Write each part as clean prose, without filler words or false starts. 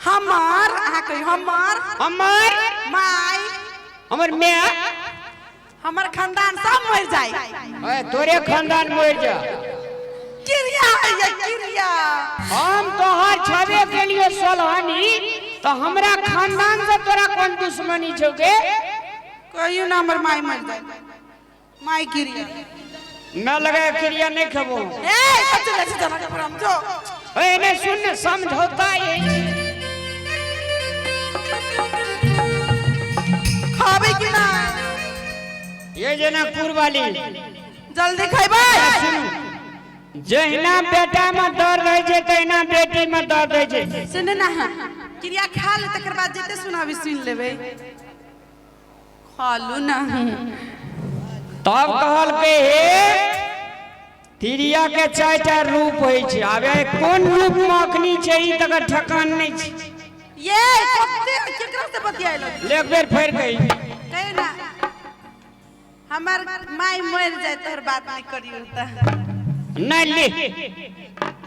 हमार आ कही हमार हमर माई हमर मैं हमार खानदान सब मर जाए। ओए तोरे खानदान मर जा। किरिया ये किरिया हम तोहर छबे के लिए सलहानी तो हमरा खानदान से तोरा कौन दुश्मनी छौगे? कहियो ना हमर माई मर जाए। माई किरिया मैं लगा क्रिया नहीं खबो। ए चल चल चल हम जो ए ने सुन समझौता ये खाबे कि ना ये जनकपुर वाली जल्दी खाइबे। जहिना बेटा में दर्द रह जे तहिना बेटी में दर्द रह जे। सुन ना क्रिया खा ले तकर बाद जेते सुनाबी सुन लेबे। खालू ना तब कहल के हे तिरिया के चारटा रूप होय छै। आबे कोन रूप में अखनी छै ई तक ठकान नहीं छै। ये कते केकरा से बतियाइलो ले एक बेर फेर कही कहे ना हमर माई मर जाए तोहर बात नहीं करियो त नहीं ले।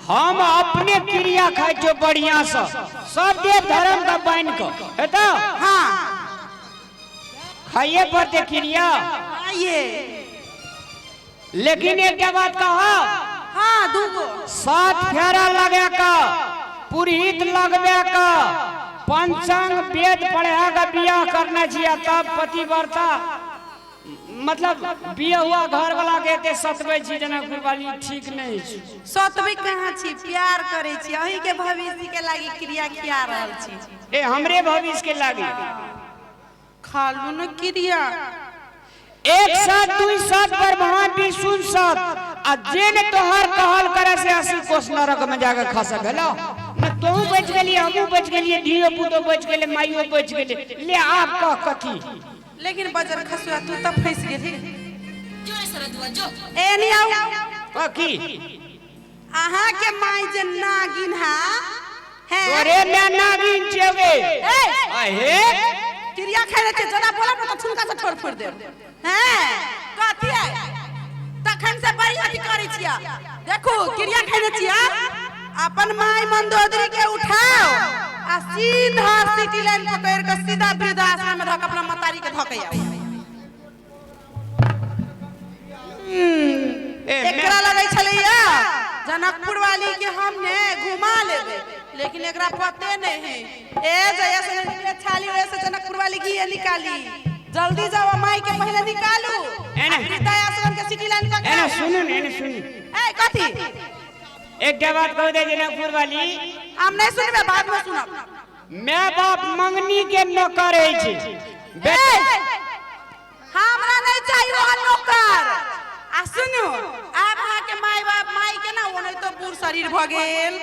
हम अपने क्रिया खाई जो बढ़िया से सब देव धर्म का बाइन को है तो हां खाइए पड़ते क्रिया। ये लेकिन एक बात कहा हां दूगो 7 फेरा लगे का पुरोहित लगवे का पंचांग वेद पढ़ा का बियाह करना चाहिए तब पतिव्रता मतलब बियाह हुआ घर वाला कहते सतबे छी जनकपुर वाली ठीक नहीं छै। सतबे कहां छी प्यार करे छी अही के भविष्य के लागी क्रिया किया रहल छी। ए हमरे भविष्य के लागी खालू न क्रिया एक साथ दुई साथ पर वहां भी सुन साथ आ जेन तोहर कहल करे से 80 कोस नरक में जाके खा सकलो न। तू बच गेली हमहू बच गेली धियो पुतो बच गेले माइयो बच गेले ले आप कह कथी। लेकिन बजर खसुआ तू तब फंस गेली जो सरदुआ जो ए नहीं आओ की आहा के माई जे नागिन है तोरे में नागिन छेगे आहे क्रिया खाने के जना बोला तो छुनका से छोड़ फोड़ दे हैं कथी है तखन से बड़ी अधिकारी छिया। देखो क्रिया खाने छिया अपन माई मंदोदरी के उठाओ आ सीधा सिटी लाइन पकड़ के सीधा वृद्धाश्रम में धक अपना मतारी के धकैया। एकरा लगे छलैया जनकपुर वाली के हमने घुमा लेबे लेकिन एकरा पते नहीं है। ए जया से छाली रे से जनकपुर वाली की ये निकाली जल्दी जाओ माई के पहले निकालू वृद्धाश्रम के सिटी लाइन पकड़। एना सुन एना सुन ए कथी एक बात कह दे जनकपुर वाली हम नहीं सुनबे बाद में सुनब। मैं बाप मंगनी के नौकर है छी हमरा नहीं चाहिए वो नौकर। आ सुनो आप वहां के माई बाप माई के ना ओने तो पूर शरीर भ गेल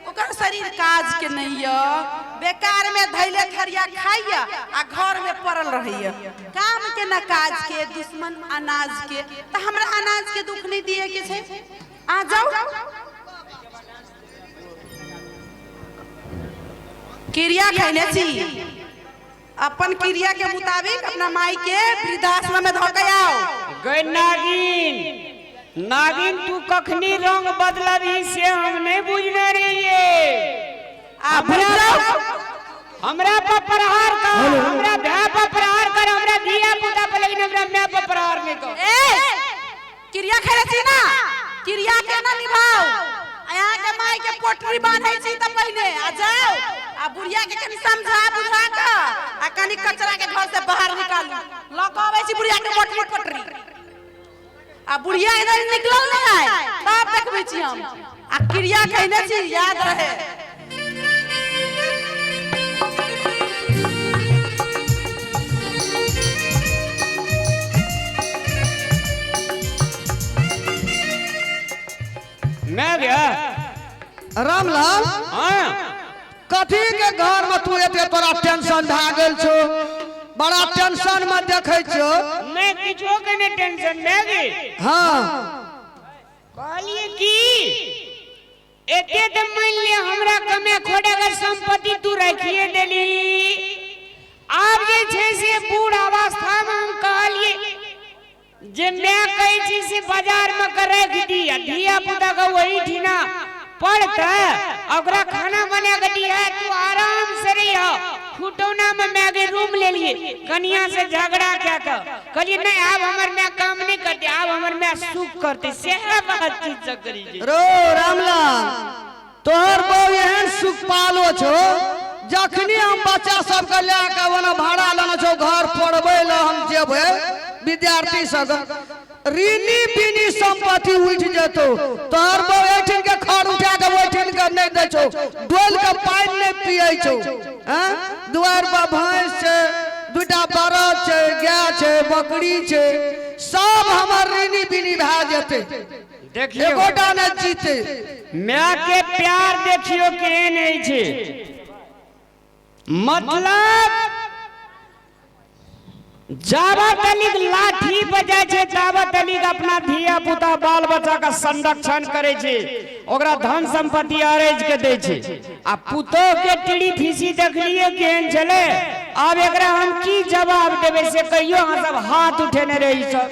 ओकर शरीर काज के नहीं य बेकार में धैले थरिया खाइया आ घर में पड़ल रहिया काम के ना काज के दुश्मन अनाज के त हमरा अनाज के दुख नहीं दिए के छै। आ जाओ क्रिया खाने छी अपन क्रिया के मुताबिक अपना माई के वृद्धाश्रम में धके आओ। गई नागिन नागिन तू कखनी रंग बदलबी से हम नहीं बुझने रहिए। हमरा पर प्रहार कर हमरा भै पर प्रहार कर हमरा धिया पुता पर लेकिन हमरा मैं पर प्रहार नहीं कर। ए क्रिया खाने छी ना क्रिया के ना निभाओ यहाँ के माई के पोटरी बांधै छी त पहले आ जाओ आ बुढ़िया के कनी समझा बुझा के आ कनी कचरा के घर से बाहर निकालू लकावे छी बुढ़िया के पोटरी पोटरी आ बुढ़िया इधर निकलल नहीं आए तब देखबै छी हम आ क्रिया कहने छी याद रहे। मैं गया रामलाल हां कथी के घर में तू एते तोरा टेंशन धा गेल छो बड़ा टेंशन में देखै छो। मैं किछो के ने टेंशन में गे हां कहलिए कि एते त मान ले हमरा कमे खोड़े के संपत्ति तू रखिए देली आब जे छै से बूढ़ अवस्था में हम कहलिए जे मैं कही छी से बाजार में कर रख दी धिया पुता का वही ठीना पड़ता ओकरा खाना बना के दिया तू आराम से खुटौना में मैं आगे रूम ले लिए कनिया से झगड़ा क्या कर कहलिए नहीं आप हमर में काम नहीं करते आप हमर में सुख करते से बात चीज से करी जी रो रामलाल तोहर बहू एहन सुख पालो छो जखनी हम बच्चा सबके लेके ओना भाड़ा लेना छो घर पढ़बै ल हम जेबै विद्यार्थी सब ऋणी बिनी संपत्ति उठ जेतो तोहर बहू एठिन के खर उठा के ओठिन के नहीं दै छो डोल के पानी नहीं पियै छो हैं दुआर पर भैंस छै दूटा बरद छै गाय छै बकरी छै सब हमर ऋणी बिनी भए जेतै देखियो एकोटा न जीते माँ के प्यार देखियो केहन है छे मतलब जावत तलिक लाठी बजाय छे तावत तलिक अपना धिया पुता बाल बच्चा का संरक्षण करे छे ओकरा धन संपत्ति अरेज के दे छे आ पुतो के टीड़ी फीसी देखलिए केहन छले अब एकरा हम की जवाब देबे से कहियो हम सब हाथ उठेने रही सब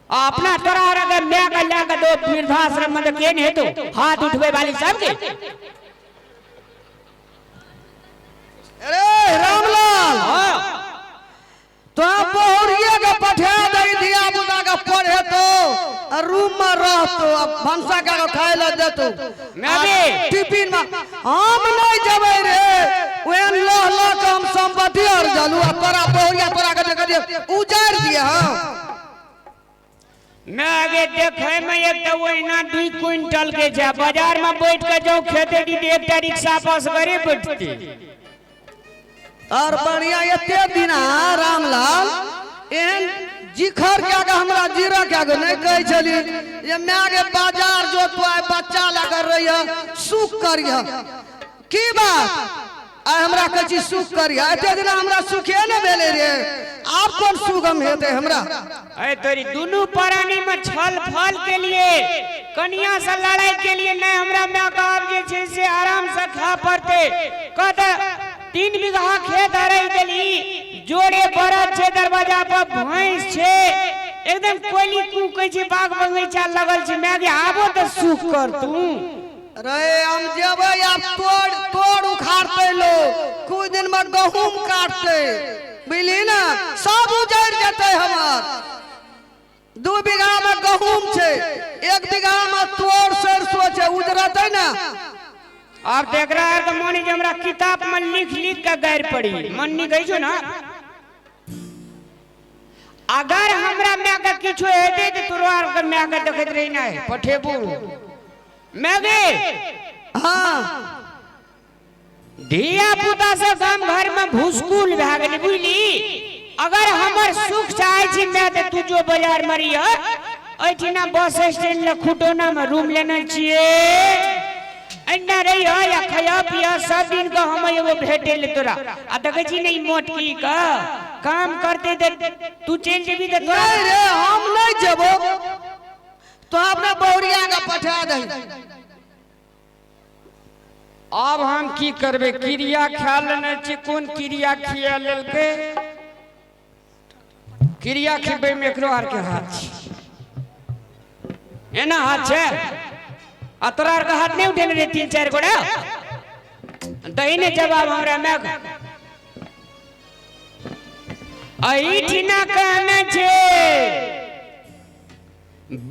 अपना तोरा अगर मैं का लाके दो वृद्धाश्रम में केन है तो हाथ उठवे वाली सब के अरे रामलाल तो बहुरिया के पठा दे दिया बुदा का पढ़े तो रूम में रह तो भंसा का खाए ल दे तो मैं भी टिफिन में हम नहीं जबै रे ओन लह लह के हम संपत्ति और जलू तोरा बहुरिया तोरा के देख दिया उजाड़ दिया मैं आगे देखे में एक तो वहीना 2 क्विंटल के छे बाजार में बैठ के जो खेते दी एक टा रिक्शा पास करे बैठती और बढ़िया एते दिन रामलाल एहन जिखर क्या के हमरा जीरा क्या के नहीं कहे छली ये मैं के बाजार जो तो आए बच्चा लगा रही सुख करिया की बात आ हमरा कची सुख करिया एते दिन हमरा सुखे न भेले रे आप कौन सुगम हेते हमरा अरे तोरी दोनों प्राणी में छल फल के लिए कन्या से लड़ाई के लिए नहीं हमरा में कहब जे छे से आराम से खा पड़ते कहते 3 बीघा खेत हरई देली जोड़े बरद छे दरवाजा पर भैंस छे एकदम कोली कू कह छे बाग बगीचा लगल छे मैं आबो तो सुख कर तू रे हम जेबै अब तोड़ उखाड़ते लो कुछ दिन में गहूम काटते बुझली ना सब उजड़ जते हमर 2 बीघा में गहूम छे 1 बीघा में तोड़ सरसों छे उजड़ते ना अब देख रहा है तो मोनी जी हमरा किताब में लिख लिख के गैर पड़ी मन नहीं गई छो ना अगर हमरा में का किछो हेते तो तोरा के में का देखत रही ना पठेबू मैं गे हां धिया पुता से हम घर में भूसकुल भ गेली बुझली अगर हमर सुख चाहे छी मैं तो तू जो बाजार मरिया ऐठिना बस स्टैंड ले खुटौना में रूम लेना चाहिए अन्ना रही हो या खाया पिया सब दिन को हम एगो भेटे ले तोरा आ देखे छी नहीं मोटकी का काम करते दे तू चल जेबी त तोरा नहीं रे हम नहीं जेबो तो अपना बहुरिया का पठा दे अब हम की करबे क्रिया ख्याल लेने छी कौन क्रिया खिया लेलके क्रिया खिबे में एकरो आर के हाथ छी एना हाथ छे अतरार का हाथ नहीं उठेले रे 3-4 गोड़ा दहीने जवाब हमरा में ऐठिना कहना छे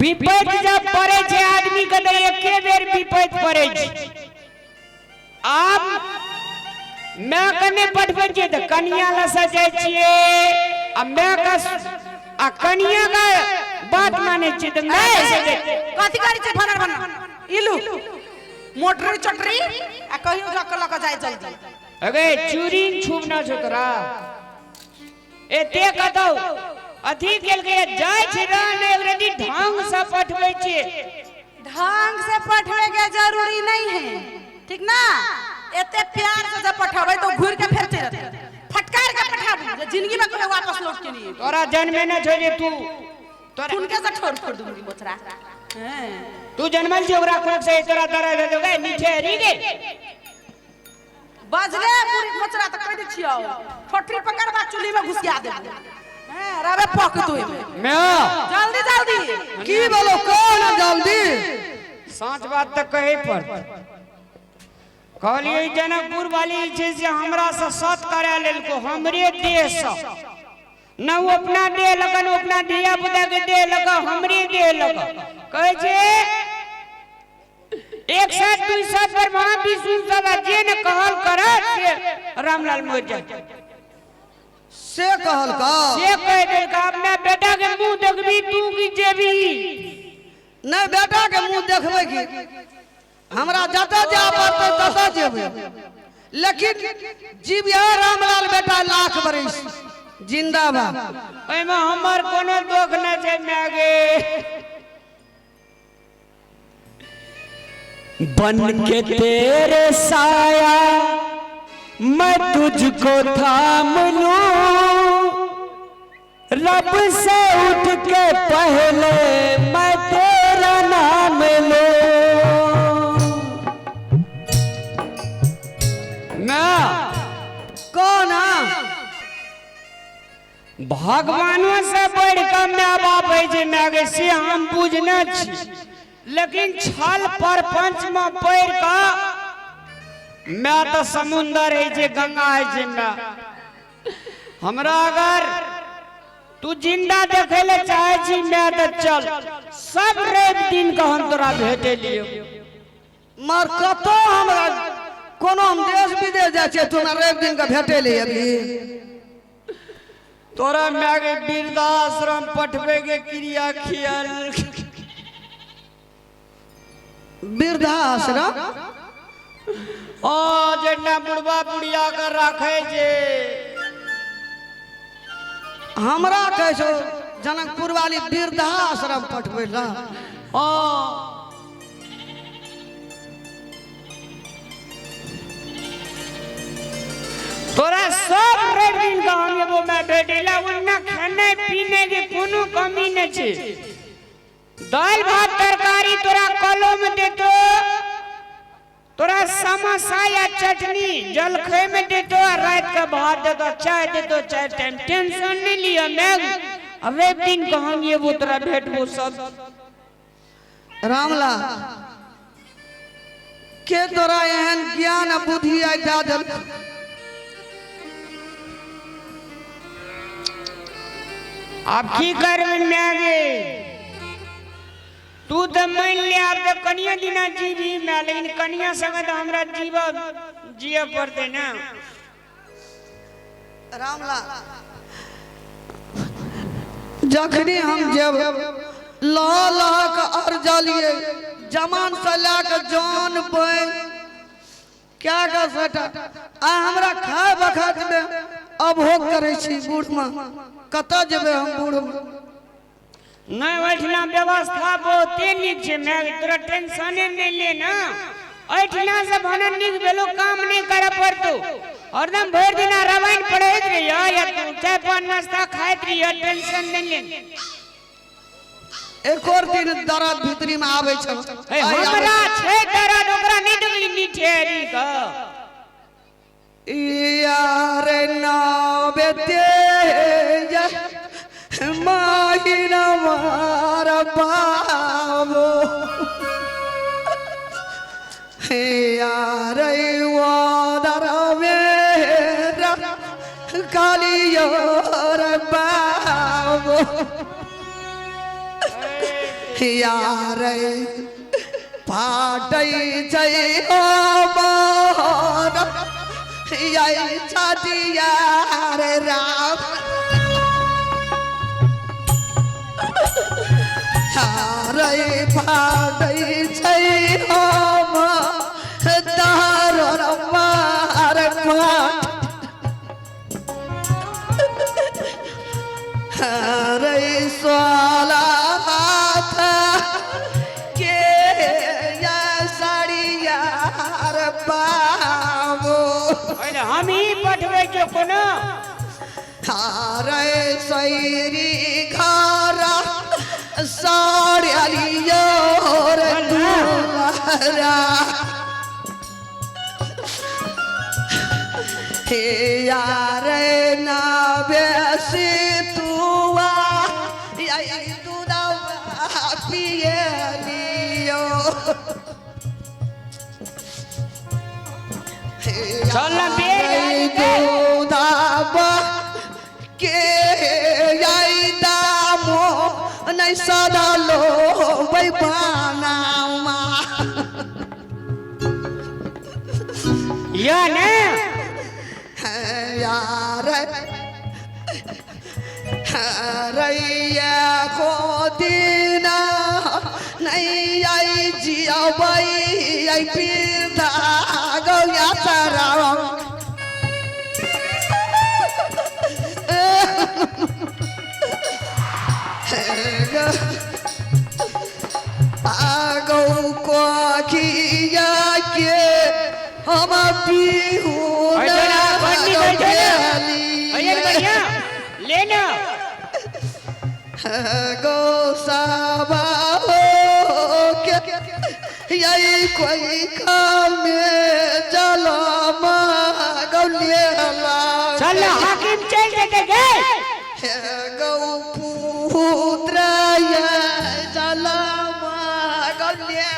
विपद जब पड़े छे आदमी के तो एके बेर विपद पड़े छे आप मैं कने पठबे छे त कन्या ल सजाय छिए आ मैं का आ कन्या का बात माने छे त मैं सजाय कथी करी छे फनर फनर इलू मोटरी चटरी आ कहियो जा के लक जाय जल्दी अगे चूरी छुप ना छो तोरा एते कतौ अथी केल के जाय छै रहने रेडी ढंग से पठबै छिए ढंग से पठवे के जरूरी नहीं है ठीक ना एते प्यार से जब पठावे तो घूर के फेरते रहते फटकार के पठाबू जिंदगी में कभी वापस लौट के नहीं तोरा जन्मे न छो जे तू तोरा उनके से छोड़ छोड़ दूंगी मोचरा हैं तू जन्मल छी ओकरा कोन से तोरा दरा दे दोगे नीचे री गे बजले पूरी मोचरा त कह दै छियो ठोठरी पकड़वा चुली में घुसिया दे हैं रवे पक तू मैं जल्दी जल्दी की बोलो कौन जल्दी सच बात त कहे पर कहलिए जनकपुर वाली जे से हमरा से सत करा लेल को हमरे देश न वो अपना दे लगन अपना दिया बुदा के दे लगा हमरे दे लगा कहे छे एक साथ दुई साथ पर वहां भी सुन सदा जे न कहल करे से रामलाल मोजा से कहल का से कह दे का अपना बेटा के मुंह देखबी तू की जेबी नहीं बेटा के मुंह देखबे की हमरा जता जा पड़ते तता जेबे लेकिन जीविया रामलाल बेटा लाख बरिस जिंदाबाद ओय में हमर कोनो दोख न छै मागे बन के तेरे साया मैं तुझको थाम लूं रब से उठ के पहले मैं तेरा नाम लूं ना कौन भगवानों से बढ़ के माँ बाप है जे मागे से हम बुझना छी लेकिन छल पर पंच में पैर का मैं तो समुंदर है जे गंगा है जे मैं हमरा अगर तू जिंदा देखे ले चाहे छी मैं तो चल सब रेत दिन का हम तोरा भेटे लियो मर कतो हमरा कोनो हम देश विदेश जाय छै तू हमरा एक दिन का भेटे ले अभी तोरा मागे वृद्धाश्रम पठवे के क्रिया खियल वृद्धाश्रम ओ जेना बुढ़वा बुढ़िया कर रखे जे हमरा कहे छो जनकपुर वाली वृद्धाश्रम पठवे ला ओ तोरा सब रेड दिन का हम वो मैं बेटेला उन्ना खाने पीने के कोनो कमी न छे दाल भात तरकारी तोरा कलो में दे दो तोरा समोसा या चटनी जलखे में दे दो रात का भात दे दो चाय दे दो चाय टाइम टेंशन नहीं लिया मैं अब एक दिन का हम ये वो तोरा भेट वो सब रामला के तोरा एहन ज्ञान आ बुद्धि आ दादल आप की करबे मागे तू तो मान ले आप तो कनिया दिना जीवी मैं लेकिन कनिया संग तो हमरा जीवा जिया पड़ते ना रामला जखनी हम जब लाल के अर्जलिए जमान से लाके जान पे क्या कर सटा आ हमरा खाए बखत में अभोग करे छी बूढ़ में कत जेबे हम बूढ़ में नहीं बैठना व्यवस्था बहुत निक छे मैं तोरा टेंशन नहीं ले ना ऐठना से भनन निक बेलो काम नहीं करे पड़तो हरदम भर दिन रामायण पढ़ैत रहियो या तू चाय पान नाश्ता खाइत रहियो टेंशन नहीं ले एक और दिन दर्द भीतरी में आवे छ हमरा छे दर्द ओकरा नहीं डगली निठेरी का यार नावे तेज माहिना मार बाबो यार वादर मेरा कालियोर बाबो यार पाटै छै हमर यही छठिया रे राम हारे पाटै छै हम तार मार पाट हारे सोला के या साड़िया रे बाबू हम ही पठवे जो कोनो हारे सैरी खारा साड़िया रे दुलारा हे यार ना बेसी तुआ यही दूधा पिए लियो चल ना बेर दूधाबा के आई दामो नहीं सदा लो बैबानामा या ने यार रैया को दीना नहीं आई जिया बाई आई पीता गया सारा आगो को खिया के हम पीहू लेना गो साबा हो के यही कोई काम में चलो गौलिया चल हाकिम चल देते गए गौ पुत्र चलो गौलिया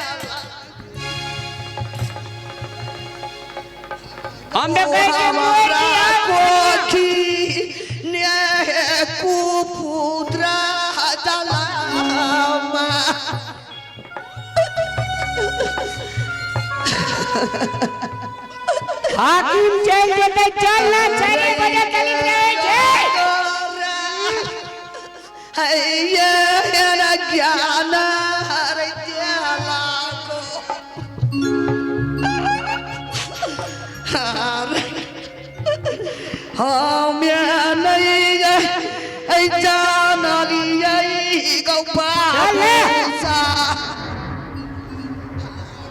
हमने कैसे हमारा कोठी ने कुपुत्र जलामा हाकिम चल देते चल ना 4 बजे चली जाए है ये ज्ञान हर ज्ञाला को हम नहीं जान गौपा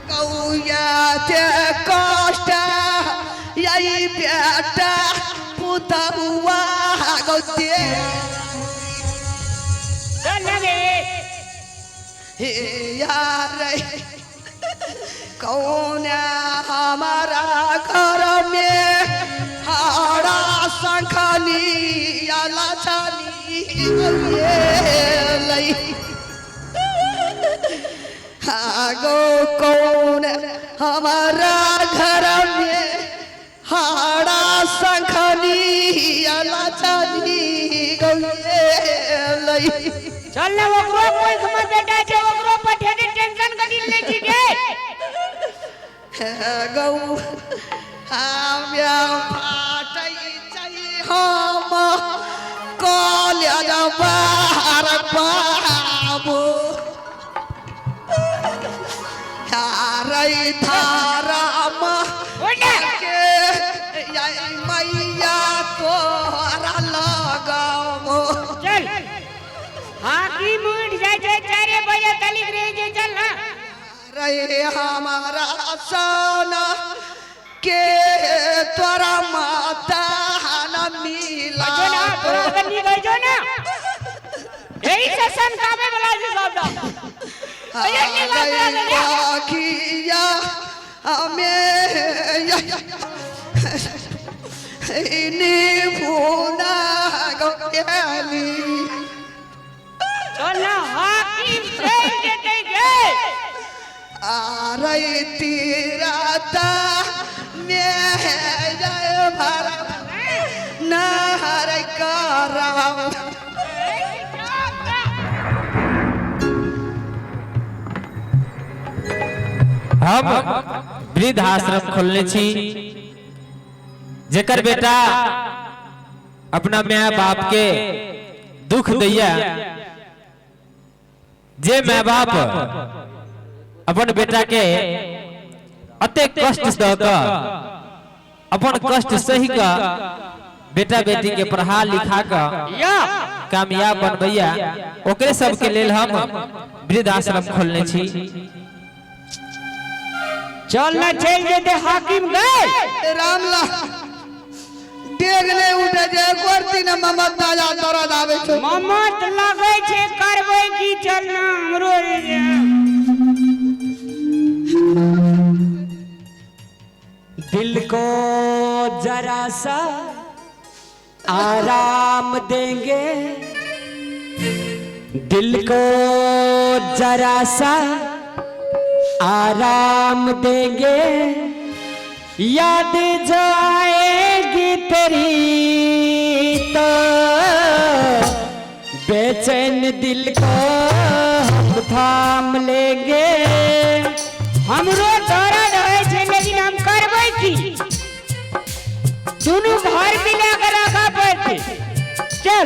गौया ते कष्ट यही बेटा पुता हुआ गौते चल ना बे यार कौन हमारा घर में हाड़ा संखानी आला छानी लई गो कौन हमारा घर में हाड़ा संखानी आला छानी लई चल ना ओकरो कोई खबर बेटा छे ओकरो पठे के टेंशन कदी ले जी के गौ हम फाटै चाहिँ हम कल्याण बार बाबू हारै थाराम ओडा के मैया तोरा लगामो चल हाकिम उठ जाए 4 बजे चली रही जे चल ना रे हमारा सोना के तोरा माता न मिला जो ना तोरा अगर नहीं गई जो ना यही सेशन कामे वाला जी साहब अरे नहीं बात किया हमें इन्हीं भूना गली चल ना हाकिम चल देते गए आ रही तीराता में जय भारत नहर कराम हम वृद्ध आश्रम खोलने छी जेकर बेटा अपना माँ बाप के दुख दैया जे माँ बाप अपन बेटा के अते कष्ट द क अपन कष्ट सही का बेटा बेटी के पढ़ा लिखा का कामयाब बनबैया ओकरे सब के लेल हम वृद्ध आश्रम खोलने छी चल ना चल जेते हाकिम गए रामला डेग नहीं उठे जे करती न ममत ताजा दर्द आवे छो ममत लगे छे करबै की चल ना हमरो दिल को जरा सा आराम देंगे दिल को जरा सा आराम देंगे याद जाएगी तेरी तो बेचैन दिल को हम थाम लेंगे। हमरो दर्द है छे लेकिन हम करबै की, दोनों घर मिला कर रखा पड़ते। चल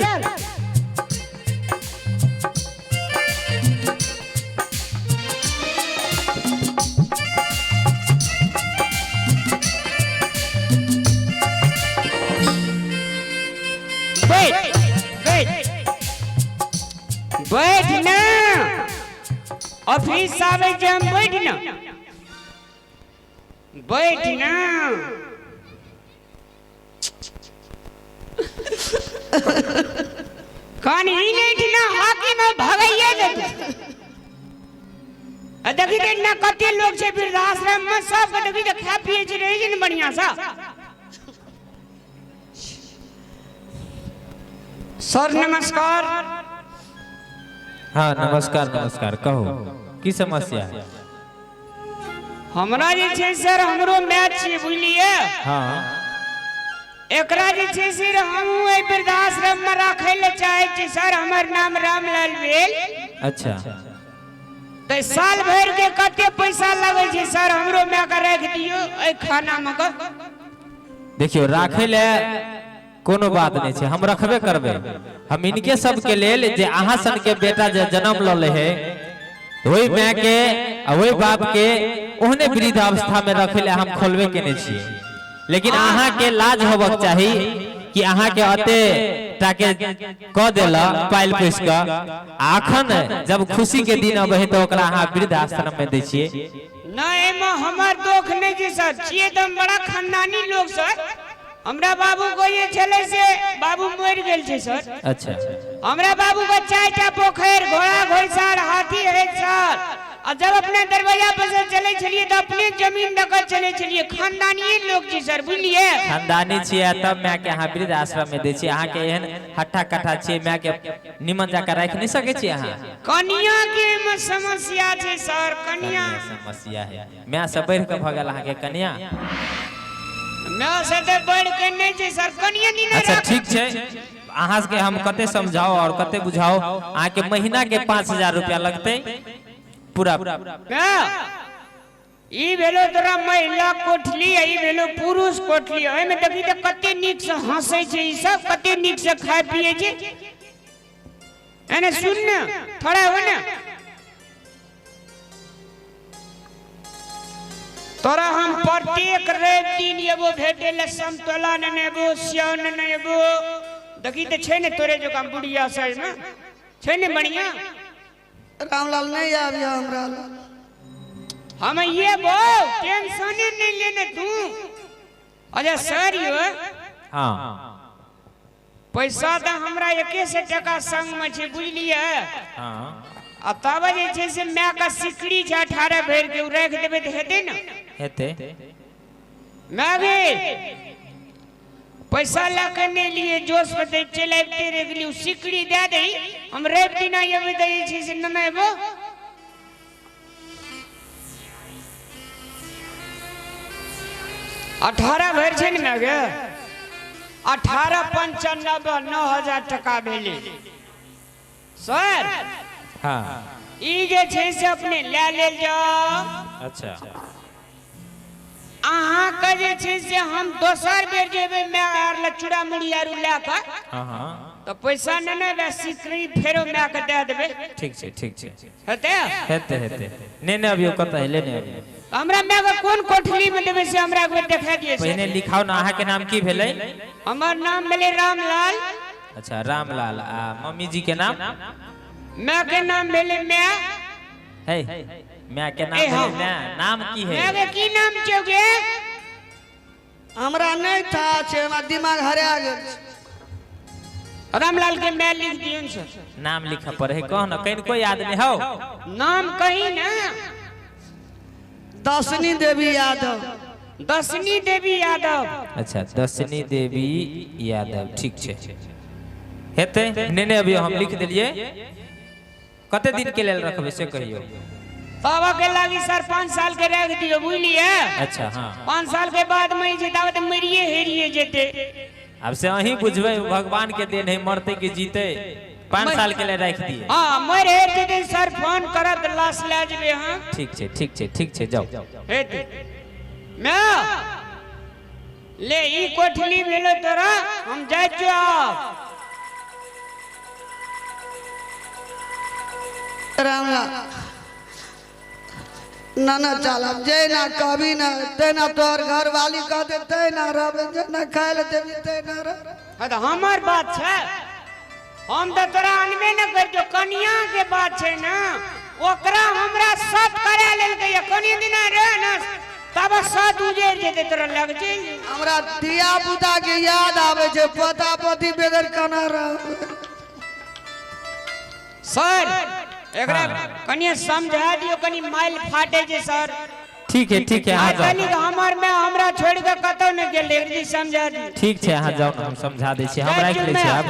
बैठ ना, ऑफिस आवे जम बैठ ना, बैठ ना। कान ही नहीं ना हाकी में भगाइए देते। देखी दे ना कते लोग छे वृद्धाश्रम में, सब के देखी दे खा पिए छे रही छे बढ़िया सा। सर नमस्कार। हाँ नमस्कार नमस्कार, कहो की समस्या है? हमरा जे छे सर हमरो मैच छे बुझलिए। हाँ एकरा जे छे सर हम ए वृद्धाश्रम में रखे ले चाहे छी सर। हमर नाम रामलाल भेल। अच्छा तो साल भर के कते पैसा लगे छे सर? हमरो में का रख दियो ए खाना में का। देखियो राखे ले कोनो बात नहीं है, हम रखबे करबे। हम इनके सब के लेल जे अहाँ सन के बेटा जे जन्म लले है वही माँ के वही बाप के ओहने वृद्धावस्था में रखे ले हम खोलबे केने छिए। लेकिन अहाँ के लाज होबक चाही कि अहाँ के अते ताके क देला पाइल पोस का, अखन जब खुशी के दिन अबे तो ओकरा अहाँ वृद्धाश्रम में दै छिए। ना एमे हमर दोख नहीं छै सर, छिए त बड़ा खानदानी लोग सर। हमरा बाबू को ये चले से बाबू मर गेल छे सर। अच्छा हमरा बाबू को 4टा पोखर, घोड़ा घोड़सार, हाथी है सर। और जब अपने दरवाजा पर से चले चलिए तो अपने जमीन दकर चले चलिए। खानदानी लोग छी सर बुझलिए। खानदानी छिए तब मैं के अहाँ वृद्धाश्रम में दै छी। अहाँ के एहन हट्ठा कट्ठा छिए मैं के निमन जाकर रख नहीं सके छी। अहाँ कनिया के में समस्या छे सर। कनिया समस्या है, मैं सब बढ़ के भगल अहाँ के कन्या। मैं से तो बढ़ के नहीं छे सर, कनिया नी ना। अच्छा ठीक छे, अहाँ के हम कते समझाओ और कते बुझाओ। अहाँ के महीना के 5000 रुपया लगते पूरा। का ई भेलो तोरा महिला कोठली, ई भेलो पुरुष कोठली। ओय में देखी त कते नीक से हंसै छै ई सब, कते नीक से खाय पिए छै। एने सुन न थोड़ा हो न, तोरा हम प्रत्येक रवि दिन एबो भेटे ले समतोला न नेबो, स्याव न नेबो। देखी त छै ने तोरे जो काम बुढ़िया साइज में छै ने बढ़िया। रामलाल नहीं आबिया हमरा। हम ये बो टेंशन नहीं लेने तू। अच्छा सर यो हाँ पैसा तो हमरा 1 टका संग में छे बुझलिए। हाँ आ तब जे छे से मैं का सिकड़ी छे 18 भर के रख देबे त हेते न हेते। मैं भी पैसा लाके ने लिए जोश में दे चलाते रे गली सिकड़ी दे दे। हम रेप दिना ये दे छे से न नेबो। 18 भर छे न गे 1895 9000 टका भेले सर। हाँ ई जे छे से अपने ले ले जाओ। अच्छा अहाँ के जे छे से हम दोसर बेर जेबे मैं आर लचुड़ा मुड़ी आरु लेके। हाँ हाँ तो पैसा न ने बे सिकड़ी फेरो मैं के दे देबे। ठीक छे ठीक छे हेते हेते हेते। ने ने अभी कत है लेने अभी हमरा मैं के कोन कोठली में देबे से हमरा के देखा दिए से। पहले लिखाओ ना। अहाँ के नाम की भेलै? हमर नाम भेले रामलाल। अच्छा रामलाल। आ मम्मी जी के नाम? मैं के नाम भेले मैं। है मैं के नाम ए, हाँ। भेलै मैं। नाम की है? मैं के की नाम छौगे? हमरा नहीं था छे, हमरा दिमाग हरा गेल। रामलाल के मैं लिख दियन सर। नाम लिखा पड़े है। कह ना कहीं कोई आदमी हो नाम कही ना। दसनी देवी यादव। दसनी देवी यादव। अच्छा दसनी देवी यादव ठीक छे हेते। ने ने अभी हम लिख दिलिए। कते दिन के लेल रखबे से कहियो? बाबा के लागी सर 5 साल के रख दियो बुझलिए। अच्छा हाँ 5 साल के बाद मैं जितावे तो मरिए हेरिए जेते। अब से अहीं बुझबै भगवान के देन है मरते कि जीते 5 साल के लिए रख दिए। हां मर हेर जेते सर फोन करत लाश ले जबे। हां ठीक छै जाओ हेते मैं ले ई कोठली भेलो तोरा हम जाय जो राम ना चल जे ना कभी ना तेना तोर घर वाली कहते तेना रहबे जे ना खाए ले देबी तेना रह। तो हमार बात है हम तो तोरा अनबे न कर जो कन्या के बात है ना ओकरा हमरा सब करे लेल के कनी दिन रह ना तब साथ उजेर जेते तोरा लग जे। हमरा दिया पुता के याद आवे जे पता पति बेगर कना रह। सर एकरा कनी समझा दियो कनी माइल फाटे जे सर। ठीक है आ जाओ। कनी हमर में हमरा छोड़ के कतौ न गेल लेकिन समझा दी। ठीक छै अहाँ जाओ हम समझा दै छी हम राख लै छी आब।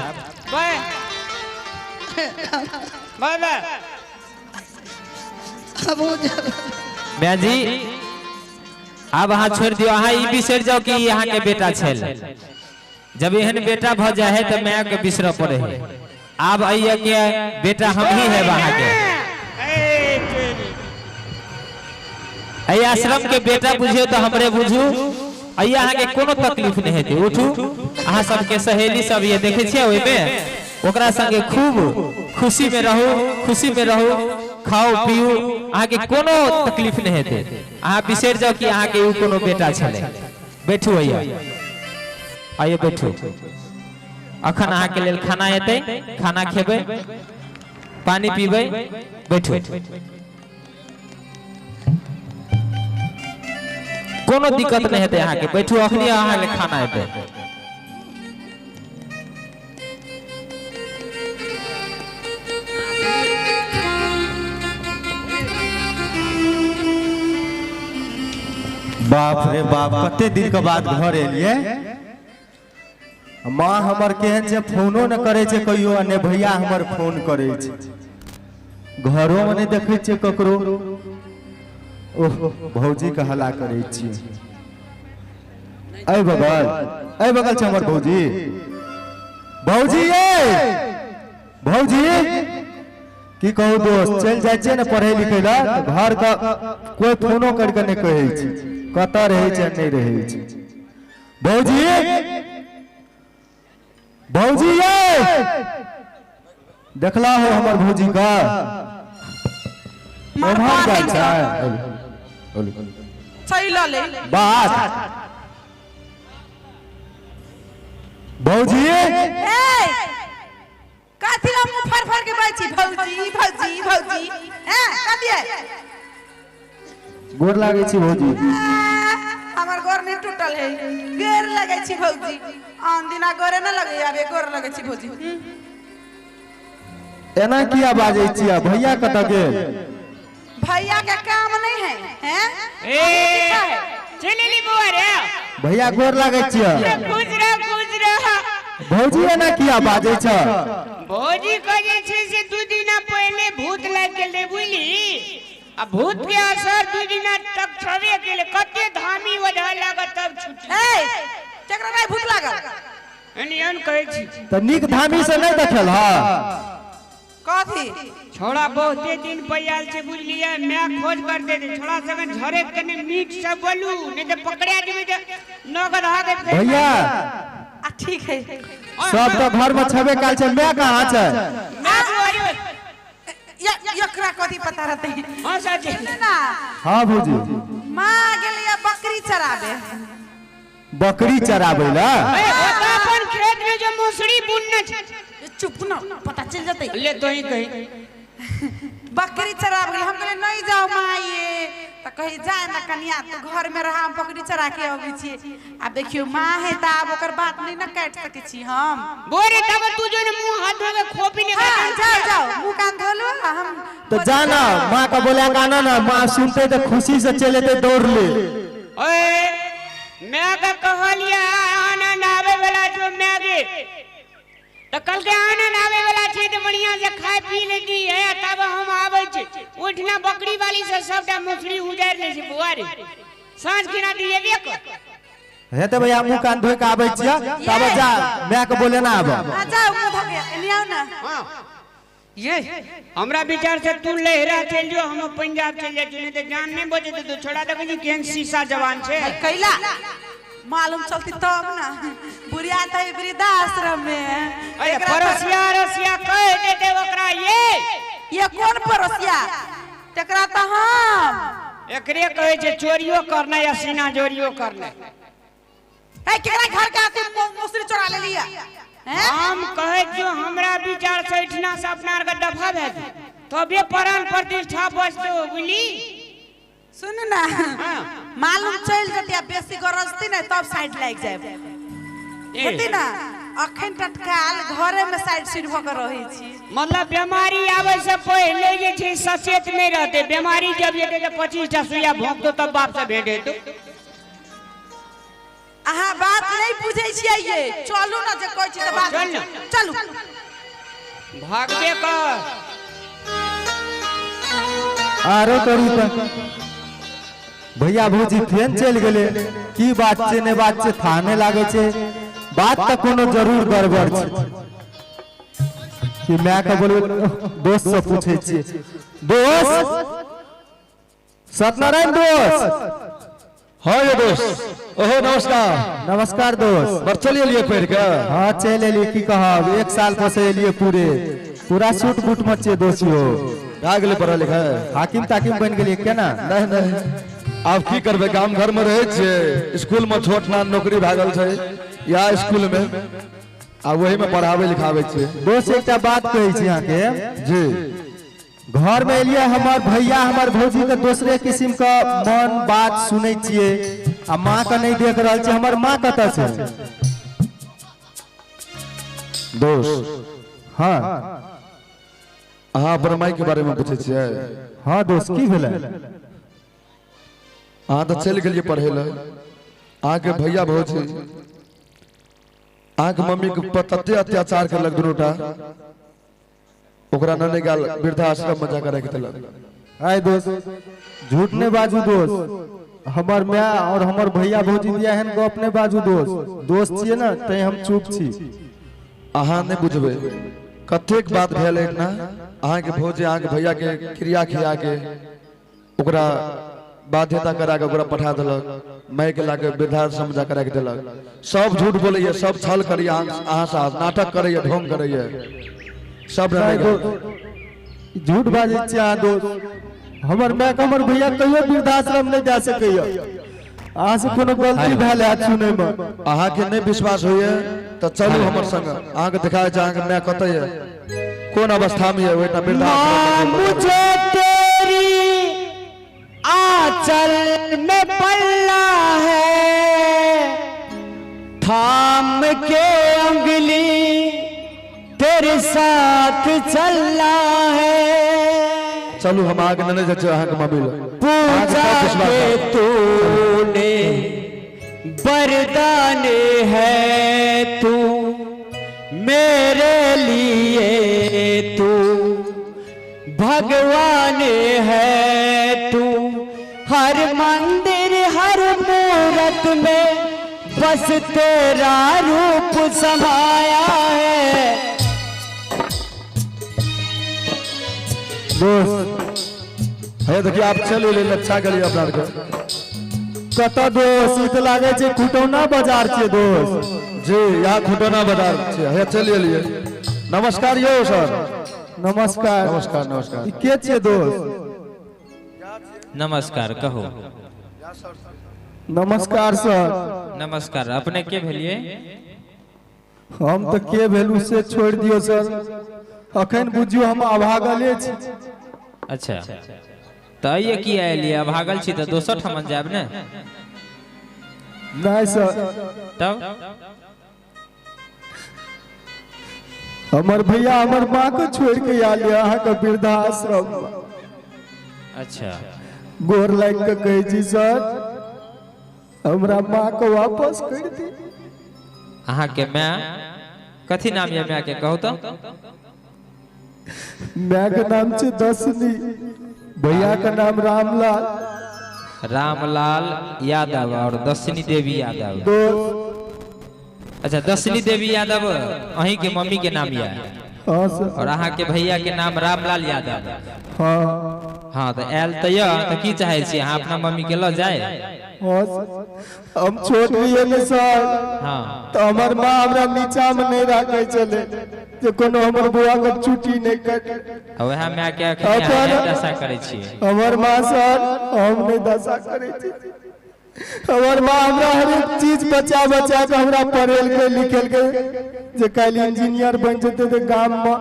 बाय बाय मैं जी अब अहाँ छोड़ दियो अहाँ ई बिसर जाओ कि यहाँ के बेटा छल। जब एहन बेटा भ जाए है तो मैं के बिसर पड़े है। अब आइए के बेटा हम ही है वहाँ के आश्रम के बेटा बुझियो तो हमरे बुझू अहाँ के कोनो तकलीफ नहीं हेते। उठू अहाँ सबके सहेली सब ये देखे छियै ओइ में ओकरा संगे खूब खुशी में रहू खाओ पियो अहाँ के कोनो तकलीफ नहीं हेते। अहाँ बिसर जाओ कि अहाँ के कोनो बेटा छले। बैठू आइए बैठू अखन अहाँ के लेल खाना एते खाना खेबै पानी पीबै बैठू कोनो दिक्कत नहीं हेते अहाँ के बैठू अखनी अहाँ ले खाना एते। बाप रे बाप कते दिन के बाद घर एलिए। माँ हमर केहन छै फोनो न करे छै कहियो ने भैया हमर फोन करे छै घरों में नहीं देखे छै ककरो। ओह भौजी के हला करे छी ऐ बगल छै हमर भौजी ये भौजी की कहू दोस्त चल जाय छै न पढ़े लिखे ला घर का कोई फोनो करके नहीं कहे छै कतऽ रहे छै नहीं रहे छै। भौजी ये देखला हो हमर भौजी का ओम्हर जाय छै चल ले बात भौजी काथी हम फर के बैठी भौजी हैं कथी है गोर लागे छी भौजी। हमर गोर नहीं टूटल है गोर लगे छी भौजी आन दिना गोरे न लगे आबे गोर लगे छी भौजी। एना किया बाजे छी भैया कत गेल। भैया के काम नहीं है हैं ए चले ली बुआ रे भैया गोर लागे छी खुश रह भौजी एना किया बाजे छ। भौजी कहे छै से 2 दिन पहले भूत लाग गेल रे बुझली आ भूत के असर 2 दिन तक छवे गेल कते धामी वजह लागत तब छुट्टी। ए केकरा भाई भूत लागल एनियन कहे छी त नीक धामी से नहीं देखल ह कथी छोड़ा बहुते दिन पयाल से बुझलिए मैं खोज कर दे छोड़ा सगन झरे कने मीट सब बोलू नहीं तो पकड़िया जेबे तो नगद आ गए भैया ठीक है सब तो घर में छबे काल छै मैं कहां छै। मैं बुआरी यकरा कथी पता रहते हां सच ना हां भौजी मां गेलिए बकरी चराबे बकरी चराबे ला ओता अपन खेत में जो मौसरी बुनना छै चुप ना पता चल जाते ले तो ही कही बकरी चराब गेल हम कहले नहीं जाओ माई त कही जाए ना कनिया तो घर में रहा हम बकरी चरा के आबै छी आ देखियो मां है त अब ओकर बात नहीं ना काट सके छी हम बोरे तब तू जो ने मुंह हाथ धोके खोपी ने जाओ मुंह कान धो लो हम तो जाना माँ का बोला गाना ना माँ सुनते तो खुशी से चले थे दौड़ ले। ओए मैं का कहलिया आनंद आवे वाला जो मैं गे तो कल के आनंद आवे वाला छै तो बढ़िया से खाए पी लेती है तब हम आवे छै वो ओठना बकरी वाली से सबटा मुसरी उजाड़ ले छै बुआ रे साँझ खिना दिए देख हे तो भैया मुंह कान धोइ के आबै छियै तब जा मैं के बोले ना आब आ जाओ मुंह धो के एनी आओ ना ये हमरा विचार से तू लहरा चल जो हम पंजाब चल जाए नहीं तो जान नहीं बचे तो छोड़ा दे कि केहन शीशा जवान छे कैला मालूम चलती तब ना बुढ़िया त वृद्धाश्रम में अरे परोसिया रसिया कह देते ओकरा ये कौन परोसिया तकरा त हम एकरे कहे छे चोरियो करना या सीना जोरियो करना है केकरा घर के आते मुसरी चोरा ले लिया हैं हम कहे जो हमरा विचार से इठना से अपना के दफा भे तबे प्राण प्रतिष्ठा बचतो बुझली सुन ना मालूम चल जतिया बेसी गरजती ना तब साइड लाग जाए होती ना अखन तत्काल घरे में साइड सीट भ के रही छी मतलब बीमारी आवे से पहले जे छै सचेत नहीं रहते बीमारी जब जेते तो 25 टा सुइया भोंक दो तब बाप से भेंट हेतु अहाँ बात नहीं बुझै छियै ये चलू ना जे कहै छी त बात चल ना। चलू भागबे कर आरो करी त भैया भौजी फेन चल गेले की बात छै ने बात छै थाने लागे छै बात त कोनो जरूर गड़बड़ छै कि मैं के बोलबे दोस्त से पूछे छियै दोस्त सत्यनारायण दोस्त हाँ ये दोस्त ओहो नमस्कार नमस्कार दोस्त बर चलिए लिए पेड़ के हाँ चल एलिए की कहब 1 साल पर से एलिए पूरा सूट बूट में छियै दोस्तियो आ गेले पढ़ा लिखा हाकिम ताकिम बन गेलिए केना नहीं नहीं आप की करबे गाम घर में रहे छे स्कूल में छोट नान नौकरी भागल छै या स्कूल में आ वही में पढ़ावे लिखावे छे दोस्त एकटा बात कहै छी अहाँ के जी घर में एलिए हमर भैया हमर भौजी के दूसरे किस्म का मन बात सुनै छियै आ माँ के नहीं देख रहल छै हमर माँ कतऽ छै दोस्त हाँ अहाँ अपन माई के बारे में पूछे छियै हाँ दोस्त की भेलै अहाँ तो चल गेलिए पढ़े ले अहाँ के भैया भौजी अहाँ के मम्मी के ऊपर तते अत्याचार करलक दुनूटा ओकरा नने गाल वृद्धाश्रम में जाकर रख देलक आय दोस्त झूठ ने बाजू दोस्त हमर माँ और हमर भैया भौजी दिया है गप ने बाजू दोस्त छियै ना तै हम चुप छी अहाँ नहीं बुझबे कतेक बात भेल ना अहाँ के भौजी अहाँ के भैया के क्रिया खिया के ओकरा बाध्यता करा के ओकरा पठा देलक माय के लाके वृद्धाश्रम में जाकर रख देलक सब झूठ बोलैया सब छल करिया अहाँ से नाटक करैया ढोंग करैया सब झूठ बाजै छी अहाँ दोस्त हमर माँ हमर भैया कहियो वृद्धाश्रम नहीं जा सकैया अहाँ से कोनो गलती भेल है सुनै में अहाँ के नहीं विश्वास होइए तो चलू हमर संग अहाँ के दिखाए छै अहाँ के माय कतै है कोन अवस्था में है ओइटा वृद्धाश्रम मुझे तेरी आंचल में पल्ला है थाम के उंगली तेरे साथ चलना है चलू हम आगे नहीं जाचे अहाँ के मम्मी पूजा के तूने बरदाने है तू मेरे लिए तू भगवान है तू हर मंदिर हर मूरत में बस तेरा रूप समाया है दोस्त है देखिए आप चल ले अच्छा गली अपना के कतऽ दोस्त ई तऽ लागे छै खुटौना बाजार छै दोस्त जी यहाँ खुटौना बाजार छै है चल लिए नमस्कार यो सर नमस्कार नमस्कार नमस्कार ई के छै दोस्त नमस्कार कहो नमस्कार सर नमस्कार अपने के भेलिए हम तऽ के भेलू से छोड़ दियो सर अखन बुझियो हम अभागले छी अच्छा तो ये की आलिए भागल छी तो दोसर ठमन जाब ने नहीं सर तब हमर भैया हमर माँ को छोड़ के आलिए अहाँ के वृद्धाश्रम अच्छा गोर लाग के कहै छी सर हमरा माँ को वापस कर दी अहाँ के मैं कथी नाम ये मैं के कहू तो मैं का नाम छे दसनी, भैया का नाम रामलाल। रामलाल यादव और दसनी देवी यादव। दोस्त अच्छा, दसनी देवी यादव अहीं के मम्मी के नाम या हाँ सर। और अहाँ के भैया के नाम रामलाल यादव। हाँ हाँ, तो आयल तो की चाहे छी अहाँ अपना मम्मी के ल जाए? हाँ सर। हम छोट रहिए ने सर, हाँ तो हमार माँ हमरा नीचा में नहीं रखे चले, जे कोनो हमर बुआ के छुट्टी नहीं कटे। वह में आके अखनी दशा करे छिए। हमर माँ सर हम नहीं दशा करे छी। हमर माँ हमरा हर एक चीज बचा बचा के हमरा पढ़ेल के लिखेल के, जे कल इंजीनियर बन जेते तो गांव में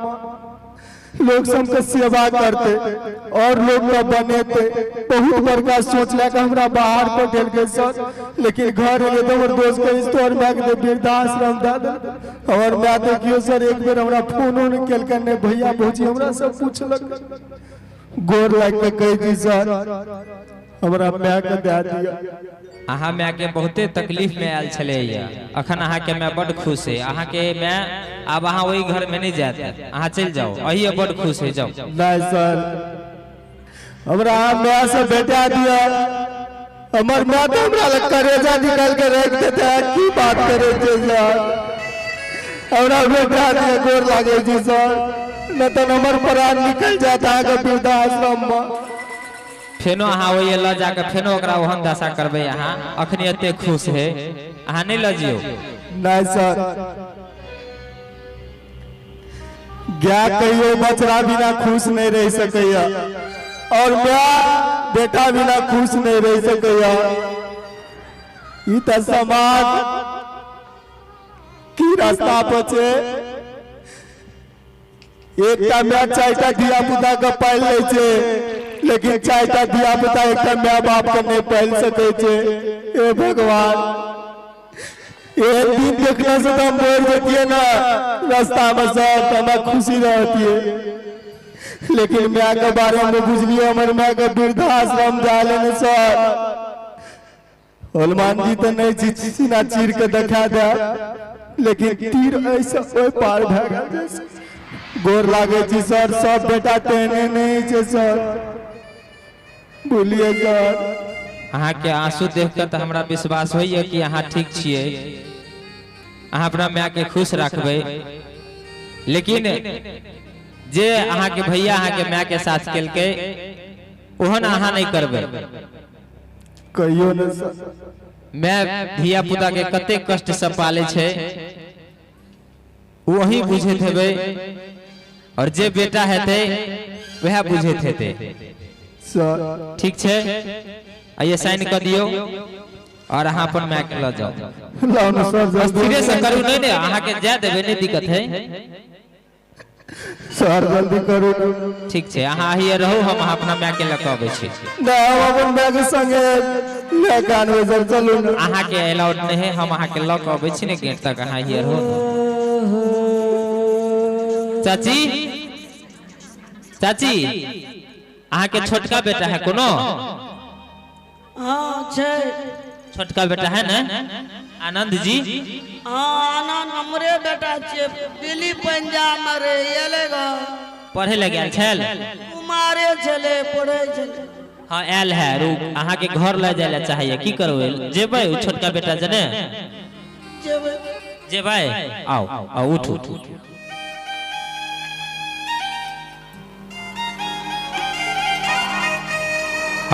लोग सबके सेवा करते और लोग का बनेते। बहुत बड़का सोच लेके हमरा बाहर पढ़ेल के सर, लेकिन घर एले तो हमर दोस्त के स्टोर में के वृद्धाश्रम दा दे। और मैं देखियो सर एक बेर हमरा फोनो नहीं केल के, ने भैया भौजी हमरा सब पूछलक, गोर लाग के कह दी सर हमरा मैं के दे दिया। अहाँ मैं के बहुते तकलीफ में आयल छले या, अखन अहाँ के मैं बड़ खुश है। अहाँ के मैं अब अहाँ वही घर में नहीं जाते, अहाँ चल जाओ, अही बड़ खुश है, जाओ। नहीं सर, हमरा मैं से बेटा दिया, हमर मैं तो हमरा लग करेजा निकाल के रख देता है। की बात करे थे सर, हमरा बेटा दिया, गोर लागे जी सर, न तो हमर प्राण निकल जाता है वृद्धाश्रम में। फेनो अहाँ वही ल जाकर फेनो ओकरा ओहन दशा करबे। अहाँ अखनी एते खुश है, अहाँ नहीं लजियो। नहीं सर, क्या कहियो बचरा बिना खुश नहीं रह सकैया, और मैं बेटा बिना खुश नहीं रह सकैया। ई त समाज की रास्ता पर छे। एकटा मैं चारटा धिया पुता के पाल ले छे, लेकिन चारटा धिया पुता एकटा माँ बाप के नहीं पाल सके छे। हे भगवान, एक दिन देखने से तो हम बोल देती ना रास्ता में सर, तो हमें खुशी रहती है। लेकिन मैं के बारे में बुझलिए, हमारे मैं के वृद्धाश्रम जाले ने सर, हनुमान जी तो नहीं सीना चीर के दिखा दे, लेकिन तीर ऐसा कोई पार भागा जैसे। गोर लागे जी सर, सब बेटा तेने नहीं छे सर, बोलिए सर। अहाँ के आंसू देखकर तो हमरा विश्वास होइए कि अहाँ ठीक छिए, अहाँ अपना माँ के खुश रखबे। लेकिन जे अहाँ के भैया अहाँ के माँ के साथ केल के ओहन अहाँ नहीं करबे। कहियो न सर, मैं धिया पुता के कते कष्ट से पाले छे वही बुझे थे, और जे बेटा हेते वह बुझे थे सर। ठीक छे, आइए साइन कर दियो और अहाँ अपन माँ के ल जाओ। लाओ न सर, बस धीरे से करू, नहीं नहीं अहाँ के जा देबे, नहीं दिक्कत है। सर जल्दी करू। ठीक छे, अहाँ हिये रहू, हम अपना माँ के लक आबै छी। ना हम अपन माँ के संगे लेके आनबे सर, चलू न। अहाँ के अलाउड नहीं है, हम अहाँ के लक आबै छी ने गेट तक, अहाँ हिये रहू। चाची चाची, अहाँ के छोटका बेटा है कोनो? हाँ छै, छोटका बेटा है ना आनंद जी? हाँ आनंद हमरे बेटा छै, दिल्ली पंजाब में रे एलेगा, पढ़े लगे आयल छल? कुमारे छले, पढ़े छले। हाँ आयल है, रुक अहाँ के घर ले जाए ला चाहिए, की करबे? जेबै उ छोटका बेटा जने? जेबै जेबै, आओ आओ, उठ उठ उठ।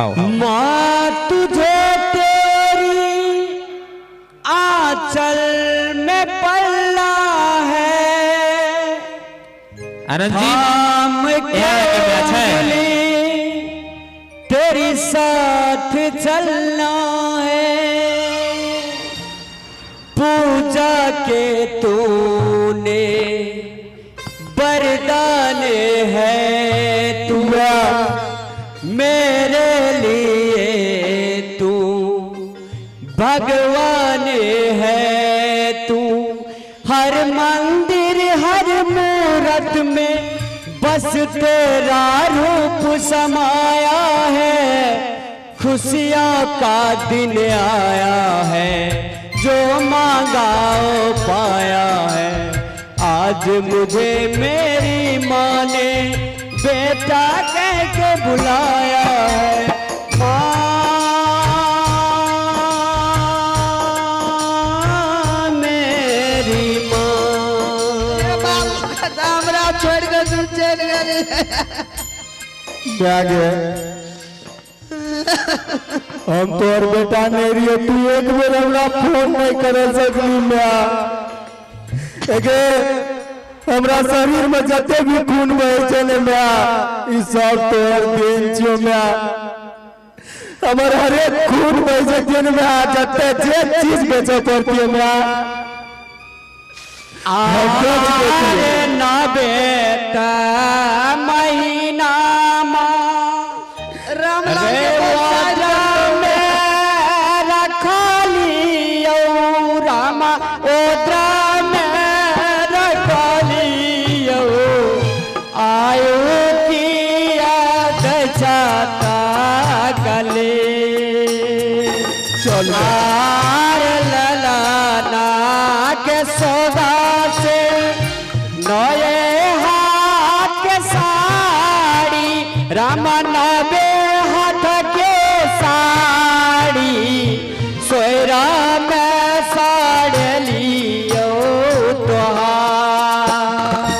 माँ तुझे तेरी आंचल में पल्ला है, आनंद जी थाम के तेरी साथ चलना है। पूजा के तूने बरदाने है, तू मेरे लिए तू भगवान है। तू हर मंदिर हर मूरत में बस तेरा रूप समाया है। खुशियाँ का दिन आया है, जो मांगा वो पाया है। आज मुझे मेरी माँ ने बेटा कह के बुलाया है माँ मेरी माँ। हमरा छोड़ के तू चल गए क्या गया हम तोर बेटा नहीं रहिए तू एक बेर हमरा फोन नहीं करे सकली मैं एके हमरा शरीर में जते भी खून बहे छै ने मैं ई सब तोर देन छियो मैं हमर हरेक खून बहे छै दिन में जते जे चीज बेचे पड़ती मैं आरे ना बेटा महीना राम रे वाजा में रखलियो रामा ओद्रा में रखलियो आयु किया दचाता गले चल आर ललाना के सौदा से नए हाथ के साड़ी रामा नबे हाथ के साड़ी सोयरा में साड़े लियो तोहार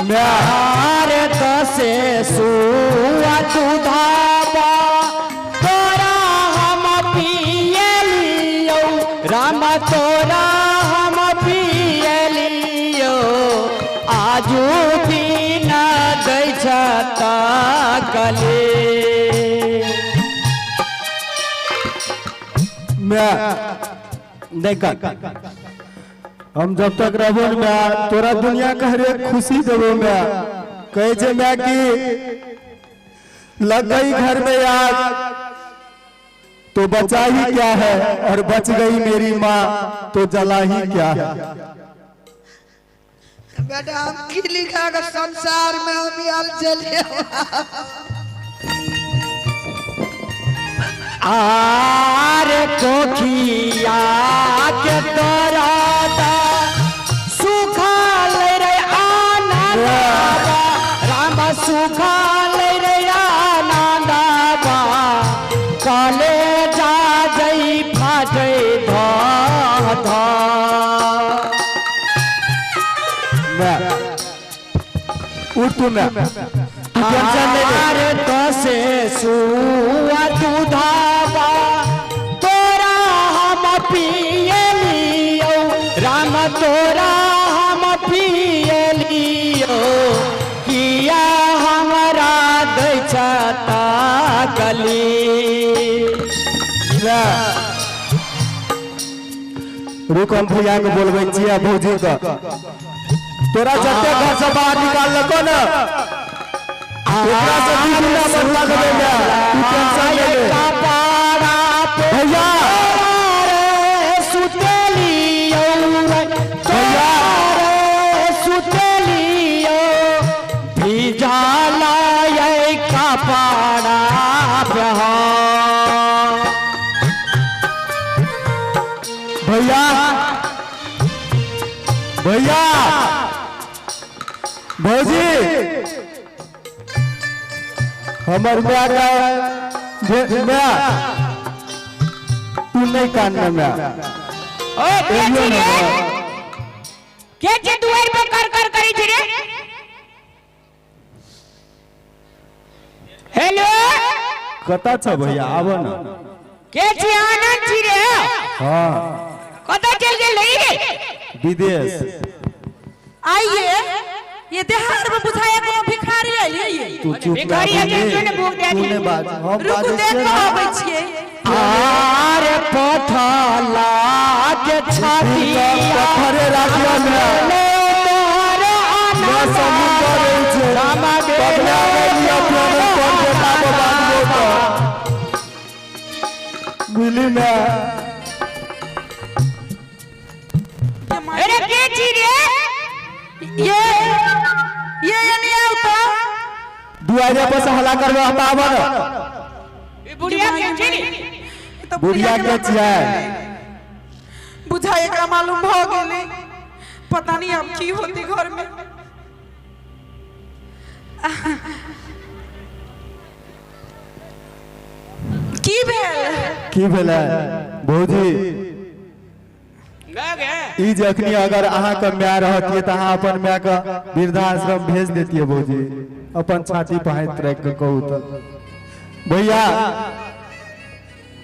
नार दसे सुआ दूधाबा तोरा हम पिए लियो राम तोरा हम पिए लियो आजू भी न दै छता कले मैं नहीं कर हम जब तक रहबो न मैं तोरा दुनिया का हर एक खुशी देबो मैं कहे छे मैं कि लग गई घर में आग तो बचा ही क्या है और बच गई मेरी माँ तो जला ही क्या है बेटा हम की लिखा के संसार में हम यार चले आर कोखिया के तोरा दा सुखाल रे आनंदबा राम सुखाल रे आनंदबा काले जा जई फाटे धा धा मैं उठ तू मैं टेंशन नहीं ले आर दसे सुआ दूधाबा तोरा हम पिए लियो राम तोरा हम पिए लियो किया हमरा दै छता गली रुक हम भैया के बोलबे छिया भौजी का तोरा जते घर से बाहर निकाल लको ना एकरा से दूसरा बदला देबे मैं तू टेंशन ले ले भैया सुतेलियो भैया सुतेलियो भिजाला ये कपड़ा बहा भैया भैया भौजी हमर मैं का मैं तू नहीं कानना मैं ओ के जे दुआर पे कर करी छी रे हेलो कता छ भैया आबो ना के छी आनंद छी रे हां कता चल गेल रे विदेश आइए ये देहात में बुझाया कोनो भिखारी आइए तू चुप ना भिखारी आके जोने भूख दे दी। तूने बात हम रुक बात देख आबै छियै आरे पथला के छातिया पत्थरे राखिया में तोहरे मैं समुद्र रही छे रामा दे पगला गई अपने पर बेटा को बात बोल मिली ना अरे के छी रे ये नहीं आओ तो दुआरे पर से हला करबे हटावा ना बुढ़िया के छी तो बुढ़िया के छिया बुझाए का मालूम भ गेलै पता नहीं अब की होती घर में। की भेल? की भेलै भौजी? गे ई जखनी अगर अहाँ के माय रहतिए त अहाँ अपन माय के वृद्धाश्रम भेज देतिए भौजी। अपन छाती पर हाथ रख के कहू त भैया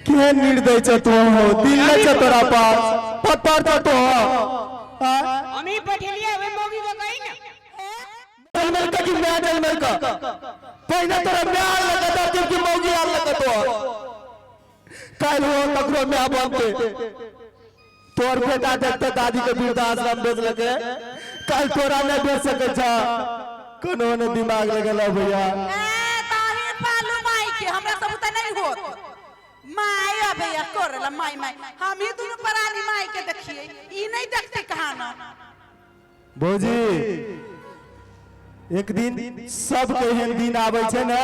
के निर्दय छ तो हो, दिल न छ तोरा पास, पत्थर छ तो हमी पठेलिया वे मोगी को कही ना जन्मल का कि मैं जन्मल का पहले तोरा माय लगता जब कि मौगी आल लगतो काल हो तकरो माय बनते। तोर बेटा देखते दादी के वृद्धाश्रम भेज लगे, कल तोरा नहीं भेज सके छ। कोनो ने दिमाग लगल भैया। ताही पालू माई के हमरा सब त नहीं होत। माई अबे या करला माई माई हम ही दोनों परानी माई के देखिए, ई नहीं देखते कहां ना। भौजी एक दिन सब के एहन दिन आबै छै ना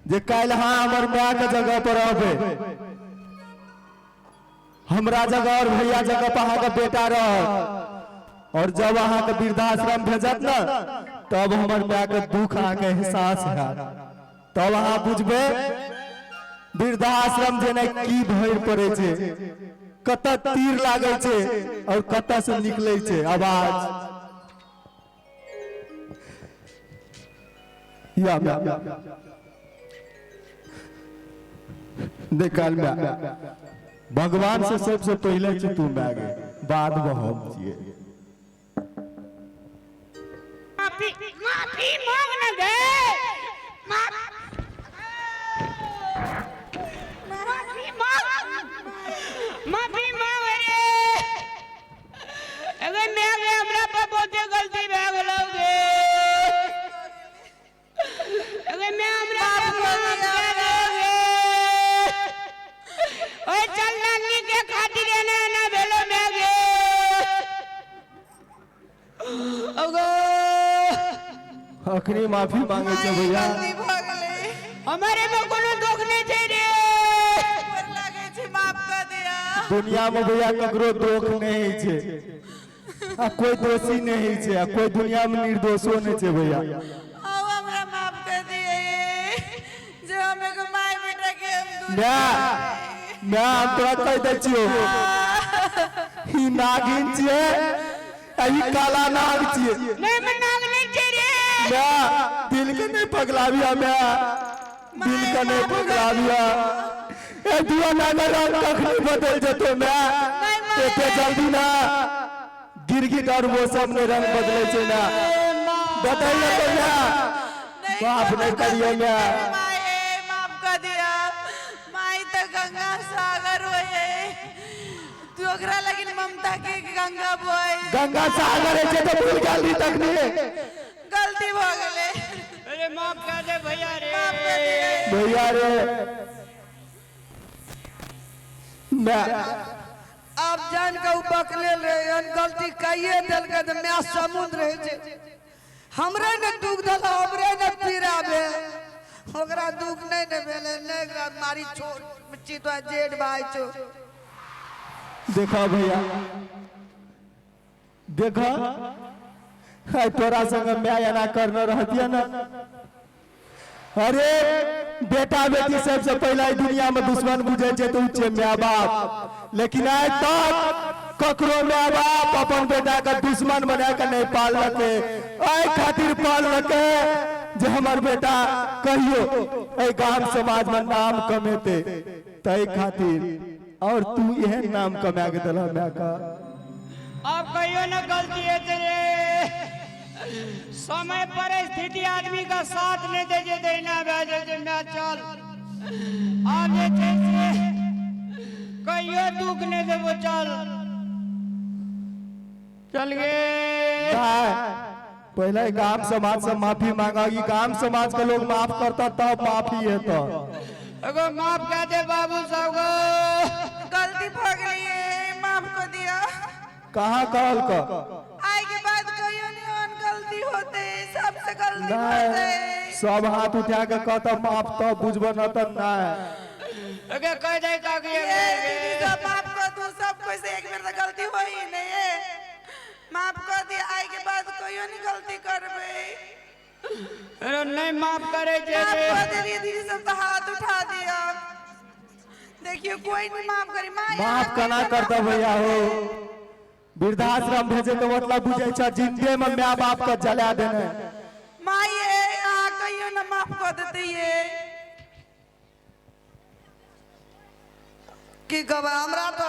जे काल हां हमर माय के जगह पर रहबे, हमरा जगह और भैया जगह पर अहाँ के बेटा रह। और जब अहाँ के वृद्धाश्रम भेजत ना तब हमर माय के दुख अहाँ के एहसास हैत। तब अहाँ बुझबे वृद्धाश्रम जेना की भइर पड़े छै, कत तीर लागे छै और कत से निकले छै आवाज। या देख काल में भगवान से सबसे पहले छी तू मांगे, बाद में हम छिए। माफी माफी मांग ना गे माफी मांग रे। अगर मैं हमरा पर बहुत गलती भे गेलो गे, अगर मैं हमरा ओए चल नानी के खातिर ना ना भेलो मैं गे। अगो अखनी माफी मांगे छे भैया। गलती भ गेलै, हमारे में कोनो दुख नहीं छै रे। पर लागे छै माफ कर दिया। दुनिया में भैया ककरो दोष नहीं छै, आ कोई दोषी नहीं छै, आ कोई दुनिया में निर्दोषो नहीं छै भैया। अब हमरा माफ कर दिए जो हमें को माई बेटा के हम दूर मैं तोरा कह दै छियो ई नागिन छिए, आ ई काला नाग छिए। नहीं मैं नाग नहीं छै रे। मैं दिल के नहीं पगलाविया, मैं दिल के नहीं पगलाविया। ए दुआ नागर रंग कखनी बदल जतो मैं एते जल्दी ना गिरगिट और वो सब ने रंग बदले छै ना बदल तो ना माफ नहीं करियो मैं। माई माफ कर दिया। माई तो गंगा सागर होए, तू ओकरा लगिन ममता के गंगा बोए। गंगा सागर है जे तो भूल गली तक नहीं गलती भ गेलै। अरे माफ कर दे भैया रे। माफ कर दिए। भैया रे। मैं अब जान के बकले रहे गलती कहिए दिल के तो मैं समुद्र रहे छे। हमरे ने दुख दल हमरे ने पीराबे, ओकरा दुख नहीं ने भेले ने मारी छोड़ चितो जेठ भाई छो। देखा भैया देखा है तोरा संग मैं एना करना रहतिया ना। अरे बेटा बेटी सबसे पहला ई दुनिया में दुश्मन बुझे छे तो छे माय बाप, लेकिन आइ तक ककरो माय बाप अपन बेटा का दुश्मन बना के नहीं पालके। आई खातिर पालके जे हमर बेटा कहियो ए गांव समाज में नाम कमेते तई खातिर। और तू यह नाम कमा के दला मैं का। अब कहियो ना गलती है तेरे। समय परिस्थिति आदमी का साथ नहीं दे जे देना भेजे जे मैं चल अब जे छै से कहियो दुख नहीं देबो चल गे। पहले गांव समाज से माफी मांगा, ये गांव समाज के लोग माफ करता तब माफी है। तो एगो माफ कर दे बाबू साहब को। गलती भ गेलै, माफ कर दिया। कहाँ कहल का आई के बाद कहियो नहीं और गलती होते, सबसे गलती होते। सब हाथ उठा के कहता माफ तो बुझब न तो नहीं। एगे कह दे का कि ये दीदी सब माफ कर दो, सब कोई से एक बार तो गलती हो ही नहीं है। कहियो नहीं गलती करबे। अरे नहीं माफ करे जे दीदी सब तो हाथ उठा दिया। देखियो कोई नहीं माफ करी। माफ कना करता भैया हो। वृद्धाश्रम भेजे के मतलब बुझे छ जिंदे में माँ बाप का जला देने। माँ ये यहाँ कहियो ना माफ कर देते ये की कहबे हमरा तो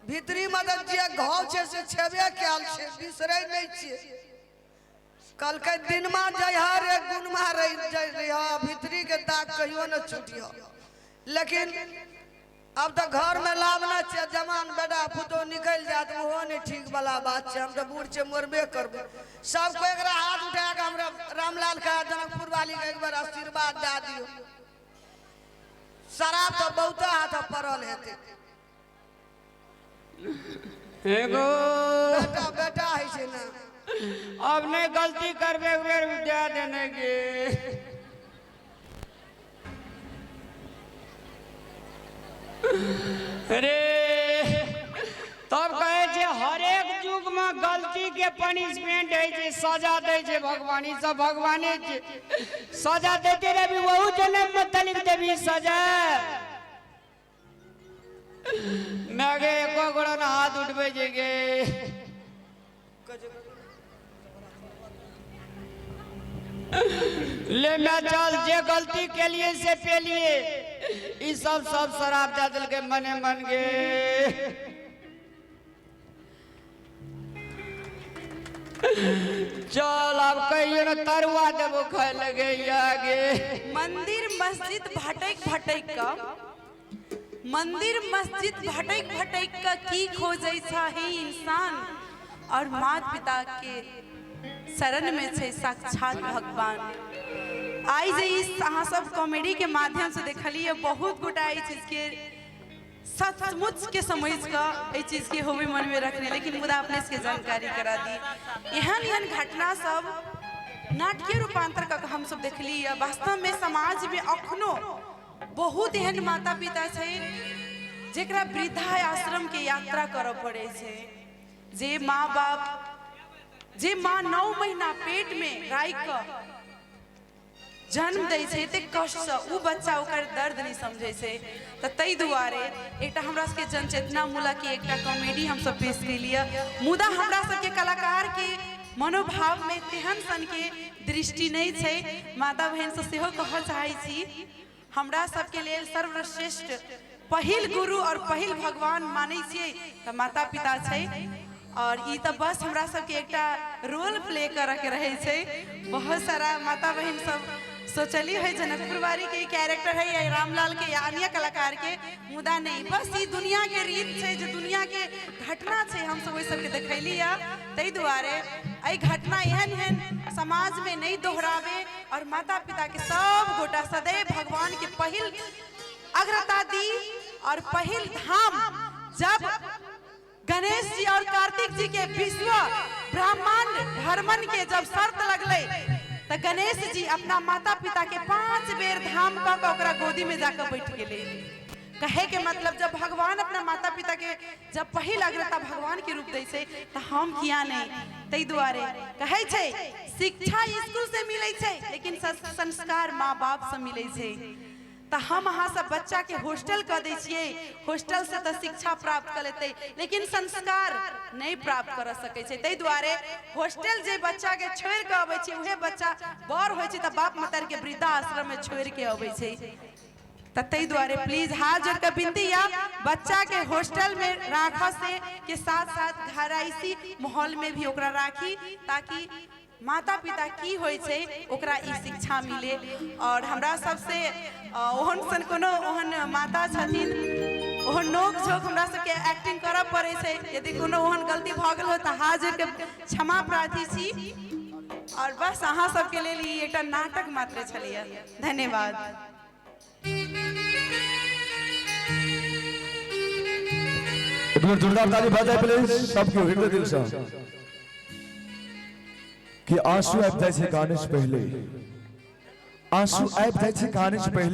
भीतरी मदद जे घाव छे से छेबे कैल छे बिसरै नहीं छे। कल के दिन में जहर एक गुण में रह जाए भीतरी के दाग कहियो न छूटियो। लेकिन अब तो घर में लावना छे जवान बेटा पुतो निकल जात वो नहीं ठीक वाला बात छे। हम तो बूढ़ छे मरबे करबे। सबको एक हाथ उठा के हमरा रामलाल का जनकपुर वाली के एक बार आशीर्वाद दे दियो। शराब तो बहुत हाथ पड़ल हेते। एगो बेटा बेटा है छे ना। अब नहीं गलती करबे दे देने के। अरे तब कहे छे हर एक युग में गलती के पनिशमेंट है छे सजा दे छे भगवान। ई सब भगवाने छे सजा देते रही वहु जन्म में तलिक देवी सजा। मैं गे एको गोड़ा ना हाथ उठबे जेगे। ले मैं चल जे गलती के लिए से पे लिए ई सब शराब दे दिल के मने मन गे। चल अब कहियो न तरुआ देबो खाए लगे आगे। मंदिर मस्जिद भटक भटक का मंदिर मस्जिद भटक भटक का की खोजै है इंसान और माता पिता के शरण में छे साक्षात भगवान। आई जे इस अहाँ सब कॉमेडी के माध्यम से देखलिए बहुत गोटा ई चीज के सचमुच के समझ का ई चीज के होवे मन में रखने। लेकिन मुदा अपने इसके जानकारी करा दी। एहन घटना सब नाटकीय रूपांतर का हम सब देखली। वास्तव में समाज में अखनो बहुत एहन माता पिता छे जेकरा वृद्धा आश्रम के यात्रा करऽ पड़े छे। जे माँ बाप जे माँ 9 महीना पेट में राख के जन्म दै छे ते कष्ट से उ बच्चा ओकर दर्द नहीं समझे छे। त तै दुआरे एकटा हमरा सबके जनचेतना मूलक के एकटा कॉमेडी हम सब पेश कैलिए। मुदा हमरा सबके कलाकार के मनोभाव में तेहन सन के दृष्टि नहीं छे। माता बहन से सेहो कह चाहै छी हमरा सबके लेल सर्वश्रेष्ठ पहिल गुरु और पहिल भगवान मानै छियै त माता पिता छै। और ई तो बस हमरा सबके एकटा रोल प्ले करे के रहे छे। बहुत सारा माता बहन सब सोचली है जनकपुर वाली के कैरेक्टर है या रामलाल के या अन्य कलाकार के। मुदा नहीं बस ई दुनिया के रीत छे जो दुनिया के घटना छे हम सब ओइ सब के देखैली। तै दुआरे आई घटना एहन समाज में नहीं दोहरावे और माता पिता के सब गोटा सदैव भगवान के पहिल अग्रता दी। और पहिल धाम जब गणेश जी और कार्तिक जी के विश्व ब्रह्मांड भ्रमण के जब शर्त लगले तो गणेश जी अपना माता पिता के 5 बेर धाम का ओकरा गोदी में जाकर बैठ गेले। कहे के मतलब जब भगवान अपना माता पिता के जब पहिल अग्रता भगवान के रूप दै छे तो हम किया नहीं। तै दुआरे कहे छे शिक्षा स्कूल से मिले छे लेकिन संस्कार माँ बाप से मिले छे। तो हम अहाँ सब बच्चा के हॉस्टल कर दै छियै। हॉस्टल से तो शिक्षा प्राप्त कर लेते लेकिन संस्कार नहीं प्राप्त कर सकै छै। तै दुआरे हॉस्टल जे बच्चा के छोड़ के अबै छै उहे बच्चा बड़ होय छै त बाप मतार के वृद्धा आश्रम में छोड़ के अबै छै। तै दुआरे प्लीज हाथ जोड़ के विनती या बच्चा के हॉस्टल में राखा से के साथ साथ घराइसी माहौल में भी ओकरा राखी ताकि माता पिता की होय छे ओकरा ई शिक्षा मिले। और हमरा सबसे ओहन सन कोनो ओहन माता छथिन ओहन नोक झोंक हमरा सबके एक्टिंग करब पड़े छे। यदि कोनो ओहन गलती भ गेल हो त हाथ जोड़ के क्षमा प्रार्थी छी। और बस अहाँ सबके लेल ई एकटा नाटक मात्र छलिए। धन्यवाद। एक बार जोरदार ताली बजाए प्लीज सबके हृदय दिल से। कि आंसू आबि जाइ छै गाने से पहले, आंसू आबि जाइ छै गाने से पहले।